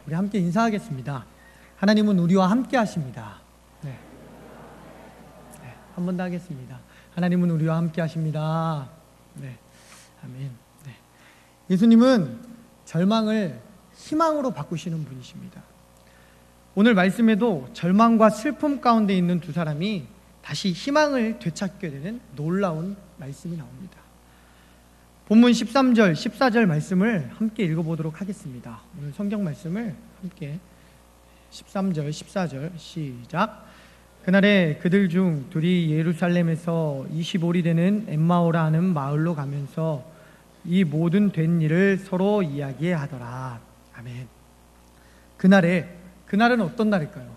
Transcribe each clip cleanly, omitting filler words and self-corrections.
우리 함께 인사하겠습니다. 하나님은 우리와 함께 하십니다. 네. 한 번 더 하겠습니다. 하나님은 우리와 함께 하십니다. 네. 아멘. 네. 예수님은 절망을 희망으로 바꾸시는 분이십니다. 오늘 말씀에도 절망과 슬픔 가운데 있는 두 사람이 다시 희망을 되찾게 되는 놀라운 말씀이 나옵니다. 본문 13절, 14절 말씀을 함께 읽어보도록 하겠습니다. 오늘 성경 말씀을 함께 13절, 14절 시작. 그날에 그들 중 둘이 예루살렘에서 25리 되는 엠마오라 하는 마을로 가면서 이 모든 된 일을 서로 이야기하더라. 아멘. 그날은 어떤 날일까요?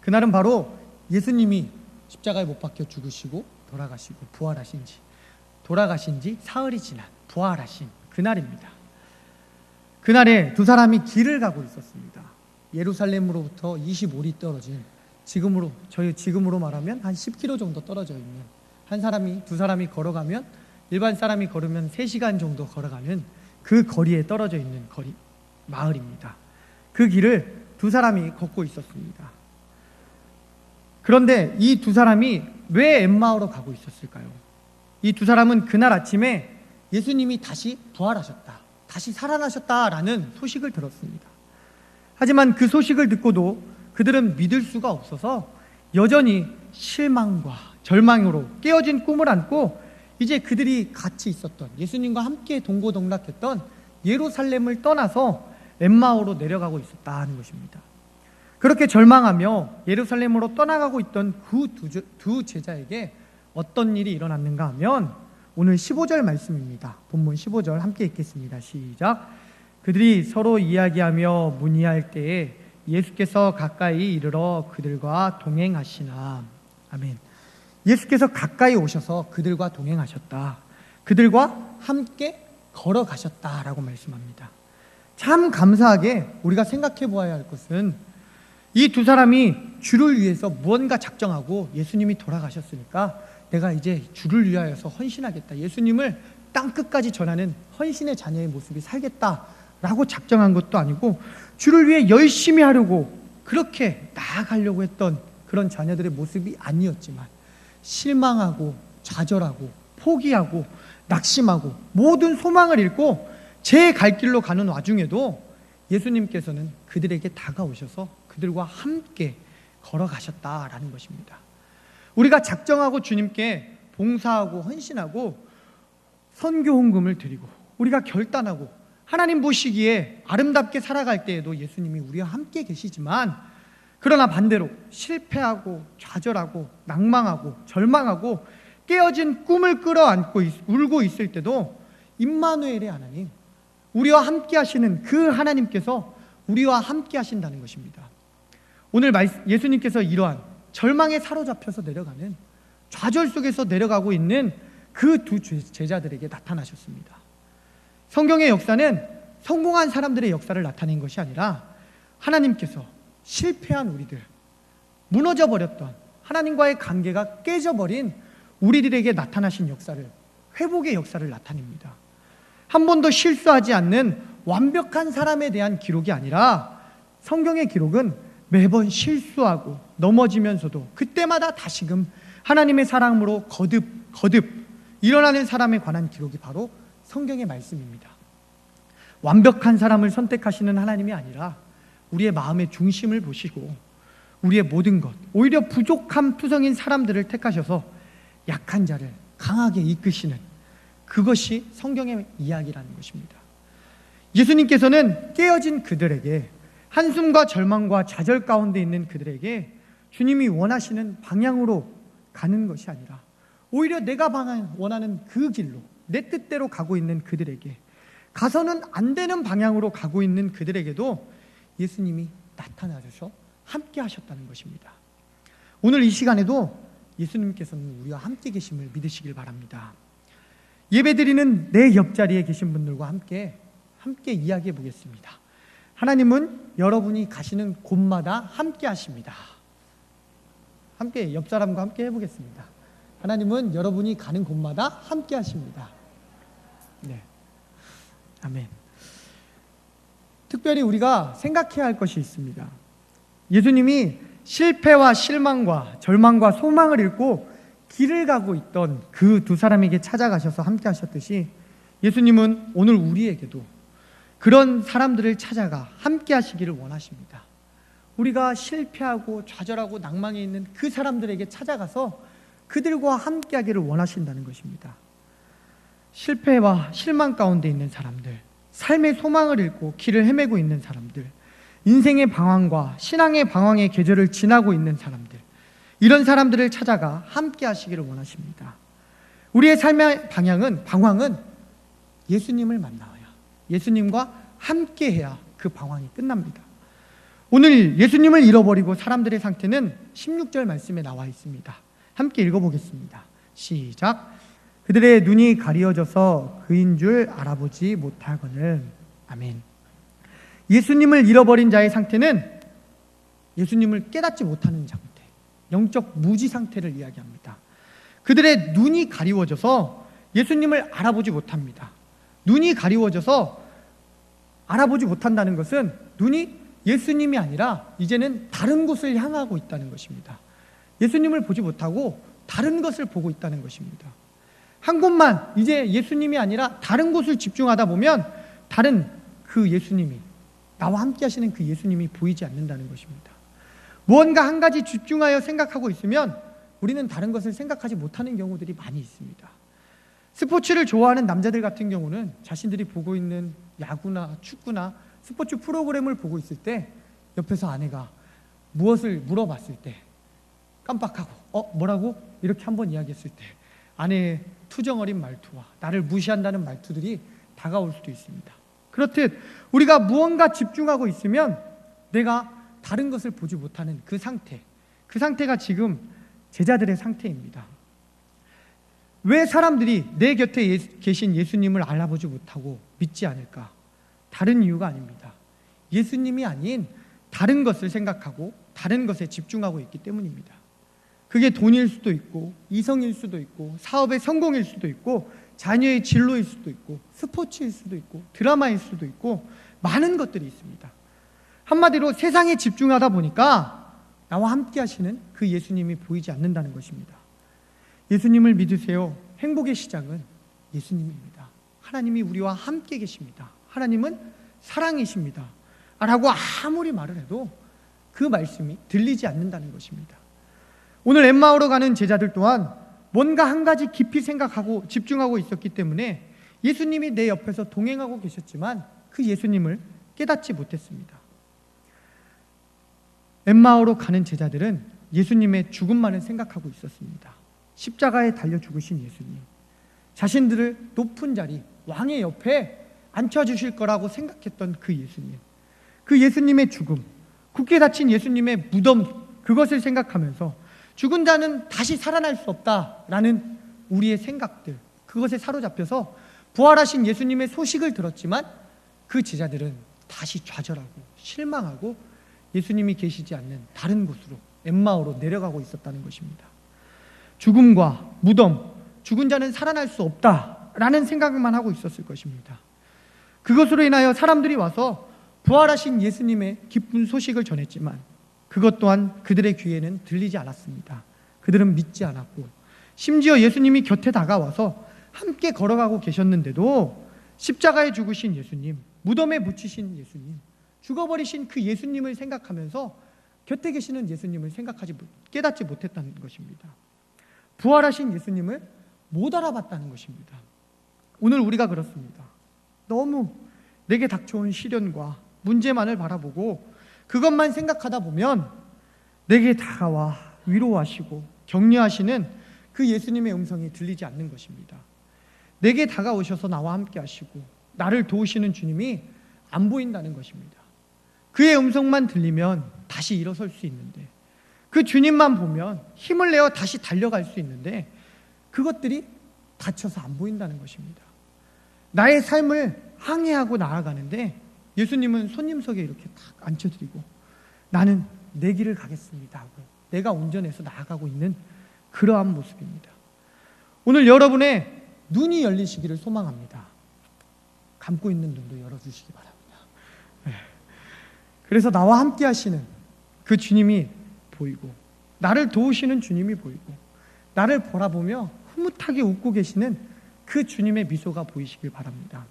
그날은 바로 예수님이 십자가에 못 박혀 죽으시고 돌아가시고 돌아가신 지 사흘이 지난 부활하신 그날입니다. 그날에 두 사람이 길을 가고 있었습니다. 예루살렘으로부터 25리 떨어진 지금으로 말하면 한 10km 정도 떨어져 있는 두 사람이 걸어가면 일반 사람이 걸으면 3시간 정도 걸어가는 그 거리에 떨어져 있는 마을입니다. 그 길을 두 사람이 걷고 있었습니다. 그런데 이 두 사람이 왜 엠마오로 가고 있었을까요? 이 두 사람은 그날 아침에 예수님이 다시 부활하셨다, 다시 살아나셨다라는 소식을 들었습니다. 하지만 그 소식을 듣고도 그들은 믿을 수가 없어서 여전히 실망과 절망으로 깨어진 꿈을 안고 이제 그들이 같이 있었던 예수님과 함께 동고동락했던 예루살렘을 떠나서 엠마오로 내려가고 있었다는 것입니다. 그렇게 절망하며 예루살렘으로 떠나가고 있던 그 두 제자에게 어떤 일이 일어났는가 하면 오늘 15절 말씀입니다. 본문 15절 함께 읽겠습니다. 시작. 그들이 서로 이야기하며 문의할 때에 예수께서 가까이 이르러 그들과 동행하시나. 아멘. 예수께서 가까이 오셔서 그들과 동행하셨다. 그들과 함께 걸어가셨다라고 말씀합니다. 참 감사하게 우리가 생각해 보아야 할 것은 이 두 사람이 주를 위해서 무언가 작정하고 예수님이 돌아가셨으니까 내가 이제 주를 위하여서 헌신하겠다, 예수님을 땅끝까지 전하는 헌신의 자녀의 모습이 살겠다라고 작정한 것도 아니고 주를 위해 열심히 하려고 그렇게 나아가려고 했던 그런 자녀들의 모습이 아니었지만 실망하고 좌절하고 포기하고 낙심하고 모든 소망을 잃고 제 갈 길로 가는 와중에도 예수님께서는 그들에게 다가오셔서 그들과 함께 걸어가셨다라는 것입니다. 우리가 작정하고 주님께 봉사하고 헌신하고 선교 헌금을 드리고 우리가 결단하고 하나님 보시기에 아름답게 살아갈 때에도 예수님이 우리와 함께 계시지만, 그러나 반대로 실패하고 좌절하고 낭망하고 절망하고 깨어진 꿈을 끌어안고 울고 있을 때도 임마누엘의 하나님, 우리와 함께 하시는 그 하나님께서 우리와 함께 하신다는 것입니다. 오늘 예수님께서 이러한 절망에 사로잡혀서 내려가는, 좌절 속에서 내려가고 있는 그 두 제자들에게 나타나셨습니다. 성경의 역사는 성공한 사람들의 역사를 나타낸 것이 아니라 하나님께서 실패한 우리들, 무너져 버렸던 하나님과의 관계가 깨져버린 우리들에게 나타나신 역사를, 회복의 역사를 나타냅니다. 한 번도 실수하지 않는 완벽한 사람에 대한 기록이 아니라 성경의 기록은 매번 실수하고 넘어지면서도 그때마다 다시금 하나님의 사랑으로 거듭 일어나는 사람에 관한 기록이 바로 성경의 말씀입니다. 완벽한 사람을 선택하시는 하나님이 아니라 우리의 마음의 중심을 보시고 우리의 모든 것, 오히려 부족함 투성인 사람들을 택하셔서 약한 자를 강하게 이끄시는, 그것이 성경의 이야기라는 것입니다. 예수님께서는 깨어진 그들에게, 한숨과 절망과 좌절 가운데 있는 그들에게 주님이 원하시는 방향으로 가는 것이 아니라 오히려 내가 원하는 그 길로 내 뜻대로 가고 있는 그들에게, 가서는 안 되는 방향으로 가고 있는 그들에게도 예수님이 나타나셔서 함께 하셨다는 것입니다. 오늘 이 시간에도 예수님께서는 우리와 함께 계심을 믿으시길 바랍니다. 예배드리는 내 옆자리에 계신 분들과 함께 이야기해 보겠습니다. 하나님은 여러분이 가시는 곳마다 함께 하십니다. 함께 옆 사람과 함께 해보겠습니다. 하나님은 여러분이 가는 곳마다 함께 하십니다. 네. 아멘. 특별히 우리가 생각해야 할 것이 있습니다. 예수님이 실패와 실망과 절망과 소망을 잃고 길을 가고 있던 그 두 사람에게 찾아가셔서 함께 하셨듯이 예수님은 오늘 우리에게도 그런 사람들을 찾아가 함께 하시기를 원하십니다. 우리가 실패하고 좌절하고 낭망해 있는 그 사람들에게 찾아가서 그들과 함께 하기를 원하신다는 것입니다. 실패와 실망 가운데 있는 사람들, 삶의 소망을 잃고 길을 헤매고 있는 사람들, 인생의 방황과 신앙의 방황의 계절을 지나고 있는 사람들, 이런 사람들을 찾아가 함께 하시기를 원하십니다. 우리의 삶의 방황은 예수님을 만나야, 예수님과 함께 해야 그 방황이 끝납니다. 오늘 예수님을 잃어버리고 사람들의 상태는 16절 말씀에 나와 있습니다. 함께 읽어보겠습니다. 시작. 그들의 눈이 가리워져서 그인 줄 알아보지 못하거늘. 아멘. 예수님을 잃어버린 자의 상태는 예수님을 깨닫지 못하는 상태, 영적 무지 상태를 이야기합니다. 그들의 눈이 가리워져서 예수님을 알아보지 못합니다. 눈이 가리워져서 알아보지 못한다는 것은 눈이 예수님이 아니라 이제는 다른 곳을 향하고 있다는 것입니다. 예수님을 보지 못하고 다른 것을 보고 있다는 것입니다. 한 곳만, 이제 예수님이 아니라 다른 곳을 집중하다 보면 다른 그 예수님이, 나와 함께 하시는 그 예수님이 보이지 않는다는 것입니다. 무언가 한 가지 집중하여 생각하고 있으면 우리는 다른 것을 생각하지 못하는 경우들이 많이 있습니다. 스포츠를 좋아하는 남자들 같은 경우는 자신들이 보고 있는 야구나 축구나 스포츠 프로그램을 보고 있을 때 옆에서 아내가 무엇을 물어봤을 때 깜빡하고 뭐라고? 이렇게 한번 이야기했을 때 아내의 투정어린 말투와 나를 무시한다는 말투들이 다가올 수도 있습니다. 그렇듯 우리가 무언가 집중하고 있으면 내가 다른 것을 보지 못하는 그 상태가 지금 제자들의 상태입니다. 왜 사람들이 내 곁에 계신 예수님을 알아보지 못하고 믿지 않을까? 다른 이유가 아닙니다. 예수님이 아닌 다른 것을 생각하고 다른 것에 집중하고 있기 때문입니다. 그게 돈일 수도 있고 이성일 수도 있고 사업의 성공일 수도 있고 자녀의 진로일 수도 있고 스포츠일 수도 있고 드라마일 수도 있고 많은 것들이 있습니다. 한마디로 세상에 집중하다 보니까 나와 함께 하시는 그 예수님이 보이지 않는다는 것입니다. 예수님을 믿으세요. 행복의 시작은 예수님입니다. 하나님이 우리와 함께 계십니다. 하나님은 사랑이십니다. 라고 아무리 말을 해도 그 말씀이 들리지 않는다는 것입니다. 오늘 엠마오로 가는 제자들 또한 뭔가 한 가지 깊이 생각하고 집중하고 있었기 때문에 예수님이 내 옆에서 동행하고 계셨지만 그 예수님을 깨닫지 못했습니다. 엠마오로 가는 제자들은 예수님의 죽음만을 생각하고 있었습니다. 십자가에 달려 죽으신 예수님, 자신들을 높은 자리, 왕의 옆에 앉혀주실 거라고 생각했던 그 예수님, 그 예수님의 죽음, 굳게 닫힌 예수님의 무덤, 그것을 생각하면서 죽은 자는 다시 살아날 수 없다라는 우리의 생각들, 그것에 사로잡혀서 부활하신 예수님의 소식을 들었지만 그 제자들은 다시 좌절하고 실망하고 예수님이 계시지 않는 다른 곳으로 엠마오로 내려가고 있었다는 것입니다. 죽음과 무덤, 죽은 자는 살아날 수 없다라는 생각만 하고 있었을 것입니다. 그것으로 인하여 사람들이 와서 부활하신 예수님의 기쁜 소식을 전했지만 그것 또한 그들의 귀에는 들리지 않았습니다. 그들은 믿지 않았고 심지어 예수님이 곁에 다가와서 함께 걸어가고 계셨는데도 십자가에 죽으신 예수님, 무덤에 묻히신 예수님, 죽어버리신 그 예수님을 생각하면서 곁에 계시는 예수님을 깨닫지 못했다는 것입니다. 부활하신 예수님을 못 알아봤다는 것입니다. 오늘 우리가 그렇습니다. 너무 내게 닥쳐온 시련과 문제만을 바라보고 그것만 생각하다 보면 내게 다가와 위로하시고 격려하시는 그 예수님의 음성이 들리지 않는 것입니다. 내게 다가오셔서 나와 함께 하시고 나를 도우시는 주님이 안 보인다는 것입니다. 그의 음성만 들리면 다시 일어설 수 있는데, 그 주님만 보면 힘을 내어 다시 달려갈 수 있는데 그것들이 닫혀서 안 보인다는 것입니다. 나의 삶을 항해하고 나아가는데 예수님은 손님석에 이렇게 딱 앉혀드리고 나는 내 길을 가겠습니다 하고 내가 운전해서 나아가고 있는 그러한 모습입니다. 오늘 여러분의 눈이 열리시기를 소망합니다. 감고 있는 눈도 열어주시기 바랍니다. 그래서 나와 함께 하시는 그 주님이 보이고, 나를 도우시는 주님이 보이고, 나를 바라보며 흐뭇하게 웃고 계시는 그 주님의 미소가 보이시길 바랍니다.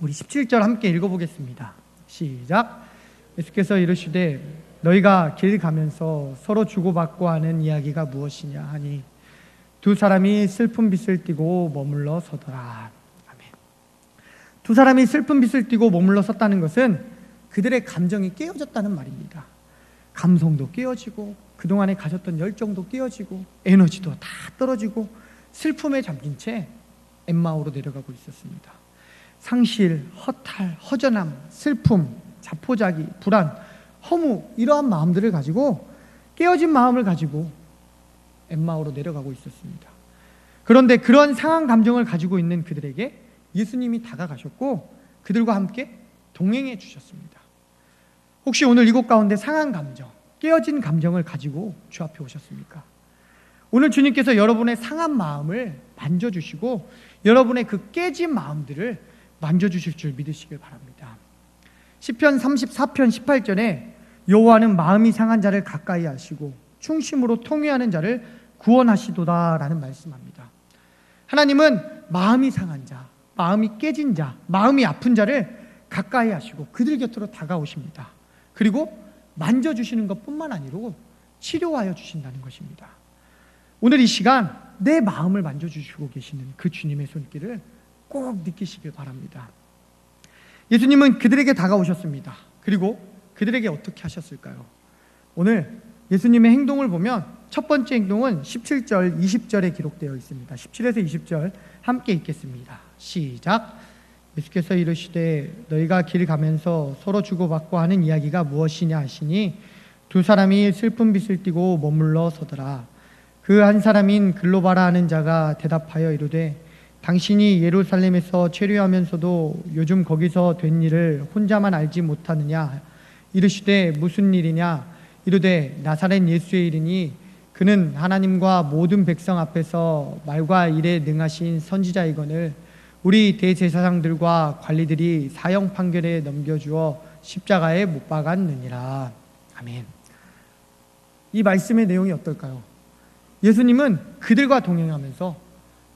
우리 17절 함께 읽어보겠습니다. 시작. 예수께서 이르시되 너희가 길 가면서 서로 주고받고 하는 이야기가 무엇이냐 하니 두 사람이 슬픈 빛을 띠고 머물러 서더라. 아멘. 두 사람이 슬픈 빛을 띠고 머물러 섰다는 것은 그들의 감정이 깨어졌다는 말입니다. 감성도 깨어지고 그동안에 가졌던 열정도 깨어지고 에너지도 다 떨어지고 슬픔에 잠긴 채 엠마오로 내려가고 있었습니다. 상실, 허탈, 허전함, 슬픔, 자포자기, 불안, 허무, 이러한 마음들을 가지고, 깨어진 마음을 가지고 엠마오로 내려가고 있었습니다. 그런데 그런 상한 감정을 가지고 있는 그들에게 예수님이 다가가셨고 그들과 함께 동행해 주셨습니다. 혹시 오늘 이곳 가운데 상한 감정, 깨어진 감정을 가지고 주 앞에 오셨습니까? 오늘 주님께서 여러분의 상한 마음을 만져주시고 여러분의 그 깨진 마음들을 만져주실 줄 믿으시길 바랍니다. 시편 34편 18절에 여호와는 마음이 상한 자를 가까이 하시고 충심으로 통회하는 자를 구원하시도다 라는 말씀합니다. 하나님은 마음이 상한 자, 마음이 깨진 자, 마음이 아픈 자를 가까이 하시고 그들 곁으로 다가오십니다. 그리고 만져주시는 것뿐만 아니라 치료하여 주신다는 것입니다. 오늘 이 시간 내 마음을 만져주시고 계시는 그 주님의 손길을 꼭 느끼시길 바랍니다. 예수님은 그들에게 다가오셨습니다. 그리고 그들에게 어떻게 하셨을까요? 오늘 예수님의 행동을 보면 첫 번째 행동은 17절, 20절에 기록되어 있습니다. 17에서 20절 함께 읽겠습니다. 시작. 예수께서 이르시되 너희가 길 가면서 서로 주고받고 하는 이야기가 무엇이냐 하시니 두 사람이 슬픈 빛을 띠고 머물러 서더라. 그 한 사람인 글로바라 하는 자가 대답하여 이르되 당신이 예루살렘에서 체류하면서도 요즘 거기서 된 일을 혼자만 알지 못하느냐. 이르시되 무슨 일이냐. 이르되 나사렛 예수의 일이니 그는 하나님과 모든 백성 앞에서 말과 일에 능하신 선지자이거늘 우리 대제사장들과 관리들이 사형 판결에 넘겨주어 십자가에 못 박았느니라. 아멘. 이 말씀의 내용이 어떨까요? 예수님은 그들과 동행하면서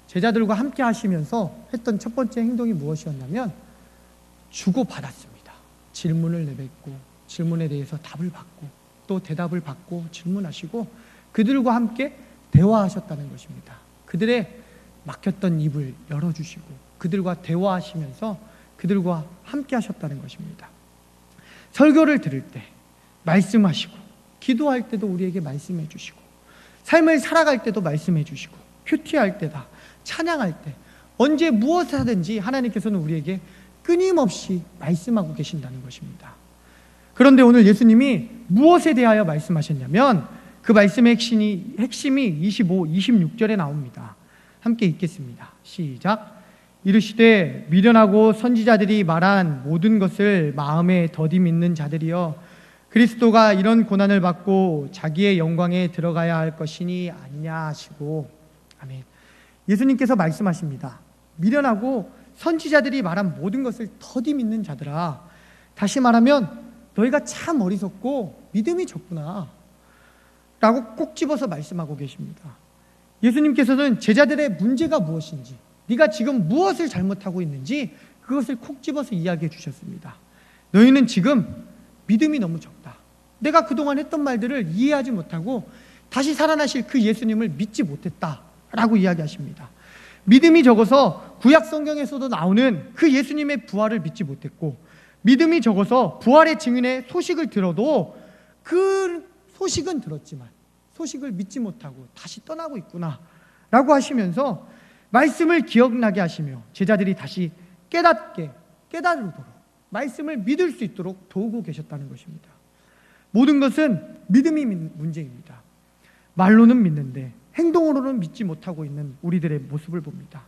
제자들과 함께 하시면서 했던 첫 번째 행동이 무엇이었냐면 주고받았습니다. 질문을 내뱉고 질문에 대해서 답을 받고 또 대답을 받고 질문하시고 그들과 함께 대화하셨다는 것입니다. 그들의 막혔던 입을 열어주시고 그들과 대화하시면서 그들과 함께 하셨다는 것입니다. 설교를 들을 때 말씀하시고 기도할 때도 우리에게 말씀해 주시고 삶을 살아갈 때도 말씀해 주시고 큐티할 때다 찬양할 때 언제 무엇을 하든지 하나님께서는 우리에게 끊임없이 말씀하고 계신다는 것입니다. 그런데 오늘 예수님이 무엇에 대하여 말씀하셨냐면 그 말씀의 핵심이 25, 26절에 나옵니다. 함께 읽겠습니다. 시작. 이르시되 미련하고 선지자들이 말한 모든 것을 마음에 더디 믿는 자들이여 그리스도가 이런 고난을 받고 자기의 영광에 들어가야 할 것이니 아니냐 하시고. 아멘. 예수님께서 말씀하십니다. 미련하고 선지자들이 말한 모든 것을 더디 믿는 자들아. 다시 말하면 너희가 참 어리석고 믿음이 적구나 라고 꼭 집어서 말씀하고 계십니다. 예수님께서는 제자들의 문제가 무엇인지, 네가 지금 무엇을 잘못하고 있는지 그것을 콕 집어서 이야기해 주셨습니다. 너희는 지금 믿음이 너무 적다. 내가 그동안 했던 말들을 이해하지 못하고 다시 살아나실 그 예수님을 믿지 못했다 라고 이야기하십니다. 믿음이 적어서 구약 성경에서도 나오는 그 예수님의 부활을 믿지 못했고 믿음이 적어서 부활의 증인의 소식을 들어도 그 소식은 들었지만 소식을 믿지 못하고 다시 떠나고 있구나 라고 하시면서 말씀을 기억나게 하시며 제자들이 다시 깨달도록 말씀을 믿을 수 있도록 도우고 계셨다는 것입니다. 모든 것은 믿음이 문제입니다. 말로는 믿는데 행동으로는 믿지 못하고 있는 우리들의 모습을 봅니다.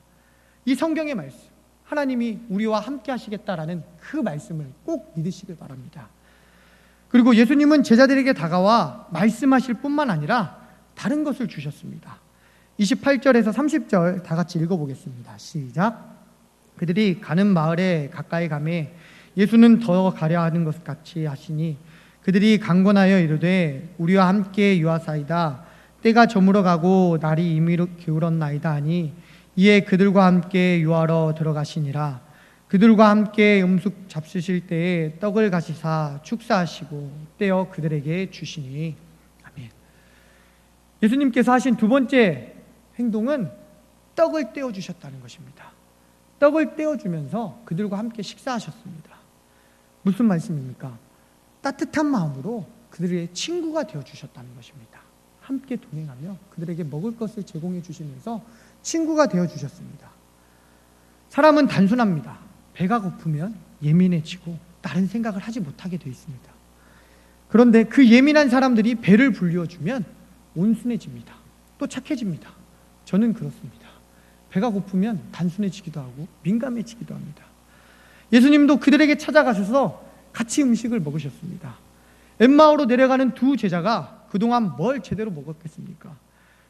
이 성경의 말씀, 하나님이 우리와 함께 하시겠다라는 그 말씀을 꼭 믿으시길 바랍니다. 그리고 예수님은 제자들에게 다가와 말씀하실 뿐만 아니라 다른 것을 주셨습니다. 28절에서 30절 다 같이 읽어보겠습니다. 시작. 그들이 가는 마을에 가까이 가매 예수는 더 가려 하는 것 같이 하시니 그들이 강권하여 이르되 우리와 함께 유하사이다. 때가 저물어 가고 날이 이미 기울었나이다 하니 이에 그들과 함께 유하러 들어가시니라. 그들과 함께 음식 잡수실 때에 떡을 가시사 축사하시고 떼어 그들에게 주시니. 아멘. 예수님께서 하신 두 번째 행동은 떡을 떼어 주셨다는 것입니다. 떡을 떼어 주면서 그들과 함께 식사하셨습니다. 무슨 말씀입니까? 따뜻한 마음으로 그들의 친구가 되어 주셨다는 것입니다. 함께 동행하며 그들에게 먹을 것을 제공해 주시면서 친구가 되어 주셨습니다. 사람은 단순합니다. 배가 고프면 예민해지고 다른 생각을 하지 못하게 되어 있습니다. 그런데 그 예민한 사람들이 배를 불리워주면 온순해집니다. 또 착해집니다. 저는 그렇습니다. 배가 고프면 단순해지기도 하고 민감해지기도 합니다. 예수님도 그들에게 찾아가셔서 같이 음식을 먹으셨습니다. 엠마오로 내려가는 두 제자가 그동안 뭘 제대로 먹었겠습니까?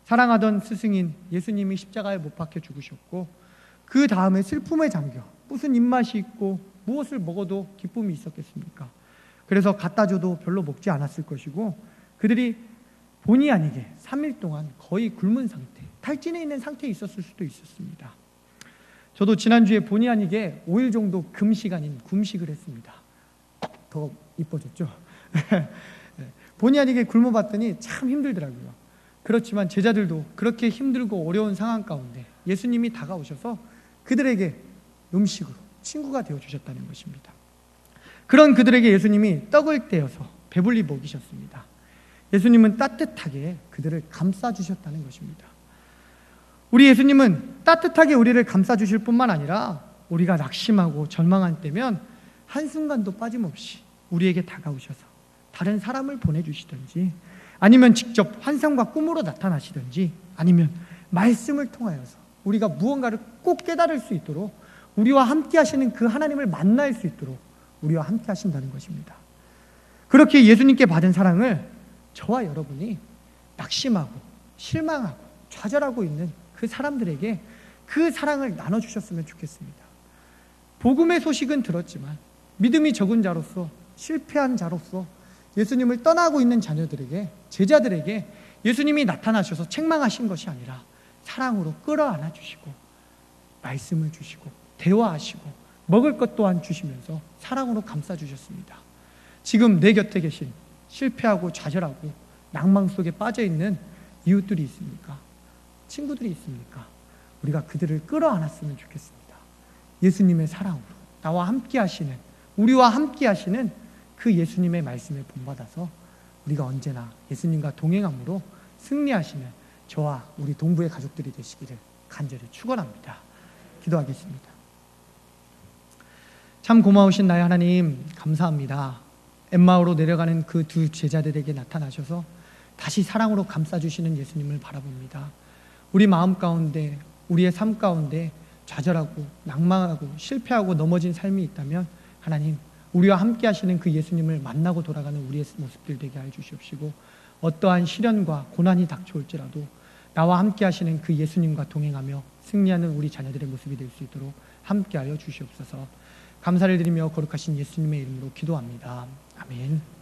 사랑하던 스승인 예수님이 십자가에 못 박혀 죽으셨고 그 다음에 슬픔에 잠겨 무슨 입맛이 있고 무엇을 먹어도 기쁨이 있었겠습니까? 그래서 갖다 줘도 별로 먹지 않았을 것이고 그들이 본의 아니게 3일 동안 거의 굶은 상태, 탈진해 있는 상태에 있었을 수도 있었습니다. 저도 지난주에 본의 아니게 5일 정도 금식 아닌 굶식을 했습니다. 더 이뻐졌죠? 본의 아니게 굶어봤더니 참 힘들더라고요. 그렇지만 제자들도 그렇게 힘들고 어려운 상황 가운데 예수님이 다가오셔서 그들에게 음식으로 친구가 되어주셨다는 것입니다. 그런 그들에게 예수님이 떡을 떼어서 배불리 먹이셨습니다. 예수님은 따뜻하게 그들을 감싸주셨다는 것입니다. 우리 예수님은 따뜻하게 우리를 감싸주실 뿐만 아니라 우리가 낙심하고 절망한 때면 한순간도 빠짐없이 우리에게 다가오셔서 다른 사람을 보내주시든지 아니면 직접 환상과 꿈으로 나타나시든지 아니면 말씀을 통하여서 우리가 무언가를 꼭 깨달을 수 있도록 우리와 함께 하시는 그 하나님을 만날 수 있도록 우리와 함께 하신다는 것입니다. 그렇게 예수님께 받은 사랑을 저와 여러분이 낙심하고 실망하고 좌절하고 있는 그 사람들에게 그 사랑을 나눠주셨으면 좋겠습니다. 복음의 소식은 들었지만 믿음이 적은 자로서 실패한 자로서 예수님을 떠나고 있는 자녀들에게 제자들에게 예수님이 나타나셔서 책망하신 것이 아니라 사랑으로 끌어안아 주시고 말씀을 주시고 대화하시고 먹을 것 또한 주시면서 사랑으로 감싸주셨습니다. 지금 내 곁에 계신 실패하고 좌절하고 낭망 속에 빠져있는 이웃들이 있습니까? 친구들이 있습니까? 우리가 그들을 끌어안았으면 좋겠습니다. 예수님의 사랑으로 나와 함께 하시는 우리와 함께 하시는 그 예수님의 말씀에 본받아서 우리가 언제나 예수님과 동행함으로 승리하시는 저와 우리 동부의 가족들이 되시기를 간절히 축원합니다. 기도하겠습니다. 참 고마우신 나의 하나님 감사합니다. 엠마오로 내려가는 그 두 제자들에게 나타나셔서 다시 사랑으로 감싸주시는 예수님을 바라봅니다. 우리 마음 가운데 우리의 삶 가운데 좌절하고 낭망하고 실패하고 넘어진 삶이 있다면 하나님 우리와 함께 하시는 그 예수님을 만나고 돌아가는 우리의 모습들 되게 해 주시옵시고 어떠한 시련과 고난이 닥쳐올지라도 나와 함께 하시는 그 예수님과 동행하며 승리하는 우리 자녀들의 모습이 될 수 있도록 함께하여 주시옵소서. 감사를 드리며 거룩하신 예수님의 이름으로 기도합니다. 아멘.